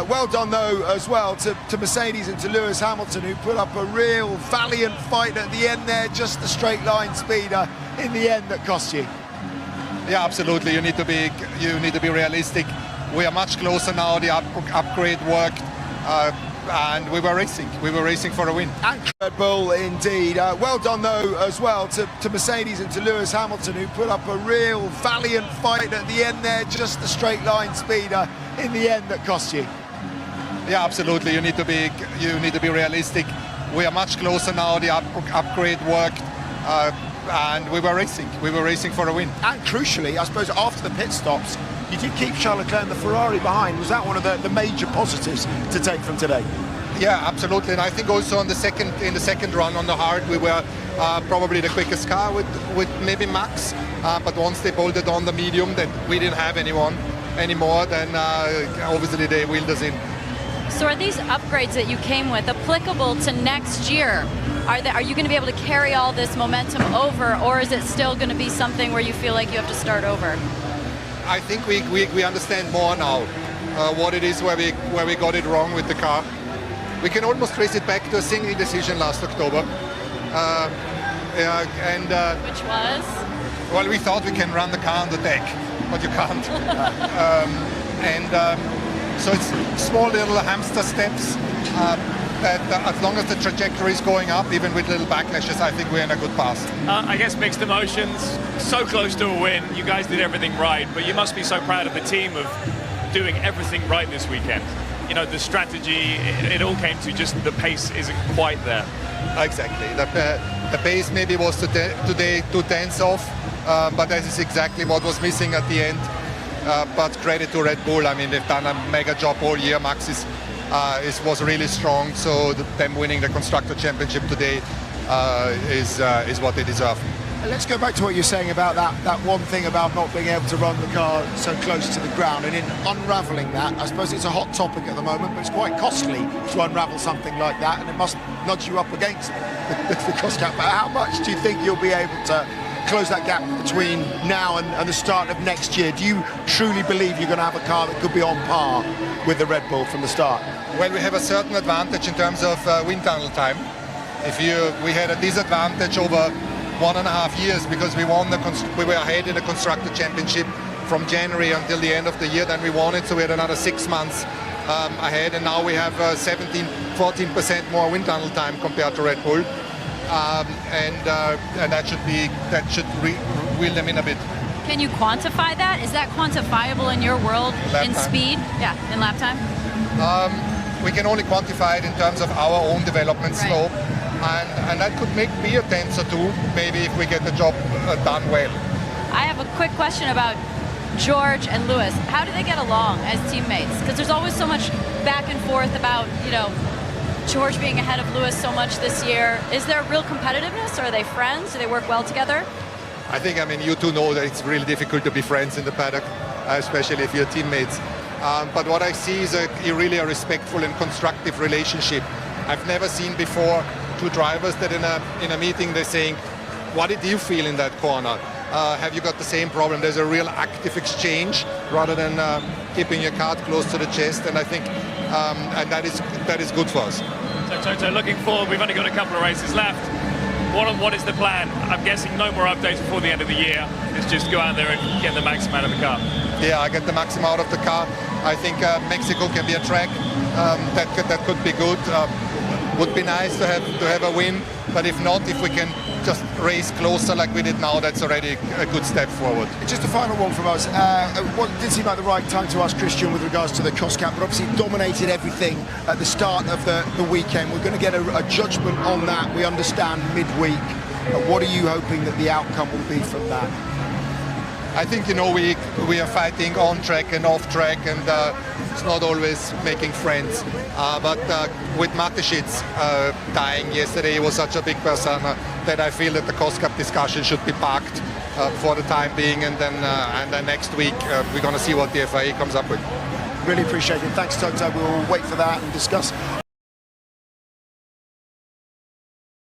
Well done, though, as well to Mercedes and to Lewis Hamilton, who put up a real valiant fight at the end there. Just the straight line speed in the end that cost you. Yeah, absolutely. You need to be realistic. We are much closer now. The upgrade worked, and we were racing for a win. And Red Bull, indeed. Well done, though, as well to Mercedes and to Lewis Hamilton, who put up a real valiant fight at the end there. Just the straight line speed in the end that cost you. Yeah, absolutely. You need to be realistic. We are much closer now. The upgrade worked, and we were racing for a win. And crucially, I suppose, after the pit stops, you did keep Charles Leclerc and the Ferrari behind. Was that one of the major positives to take from today? Yeah, absolutely. And I think also in the second run on the hard, we were probably the quickest car with maybe Max. But once they bolted on the medium, that we didn't have anyone anymore, then obviously they wheeled us in. So are these upgrades that you came with applicable to next year? Are you going to be able to carry all this momentum over, or is it still going to be something where you feel like you have to start over? I think we understand more now what it is where we got it wrong with the car. We can almost trace it back to a single decision last October. Which was? Well, we thought we can run the car on the deck, but you can't. So it's small little hamster steps that as long as the trajectory is going up, even with little backlashes, I think we're in a good path. I guess mixed emotions, so close to a win. You guys did everything right, but you must be so proud of the team of doing everything right this weekend. You know, the strategy, it all came to just the pace isn't quite there. Exactly. The pace maybe was today 2 tenths off, but that is exactly what was missing at the end. But credit to Red Bull. I mean, they've done a mega job all year. Max was really strong, so them winning the Constructor Championship today is what they deserve. Let's go back to what you're saying about that one thing about not being able to run the car so close to the ground, and in unravelling that, I suppose it's a hot topic at the moment, but it's quite costly to unravel something like that, and it must nudge you up against the cost cap. But how much do you think you'll be able to close that gap between now and the start of next year? Do you truly believe you're going to have a car that could be on par with the Red Bull from the start? Well, we have a certain advantage in terms of wind tunnel time. We had a disadvantage over 1.5 years because we were ahead in the Constructor Championship from January until the end of the year. Then we won it, so we had another 6 months ahead, and now we have 14% more wind tunnel time compared to Red Bull. And that should wheel them in a bit. Can you quantify that? Is that quantifiable in your world in speed? Yeah, in lap time? We can only quantify it in terms of our own development slope, and that could be a tenth or two, maybe, if we get the job done well. I have a quick question about George and Lewis. How do they get along as teammates? Because there's always so much back and forth about, you know, George being ahead of Lewis so much this year. Is there real competitiveness? Are they friends? Do they work well together? I think, I mean, you two know that it's really difficult to be friends in the paddock, especially if you're teammates. But what I see is really a respectful and constructive relationship. I've never seen before two drivers that in a meeting they're saying, what did you feel in that corner? Have you got the same problem? There's a real active exchange rather than keeping your card close to the chest, and I think and that is good for us. So Toto, looking forward, we've only got a couple of races left. What is the plan? I'm guessing no more updates before the end of the year. It's just go out there and get the maximum out of the car. Yeah, I get the maximum out of the car. I think Mexico can be a track that could be good. Would be nice to have a win, but if not, if we can just race closer like we did now, that's already a good step forward. Just a final one from us. What did seem like the right time to ask Christian with regards to the cost cap, but obviously dominated everything at the start of the weekend. We're going to get a judgment on that, we understand, midweek. What are you hoping that the outcome will be from that? I think, you know, we are fighting on track and off track, and it's not always making friends. But with Mateschitz dying yesterday, he was such a big persona that I feel that the cost cap discussion should be parked for the time being, and then next week we're going to see what the FIA comes up with. Really appreciate it. Thanks, Toto. We'll wait for that and discuss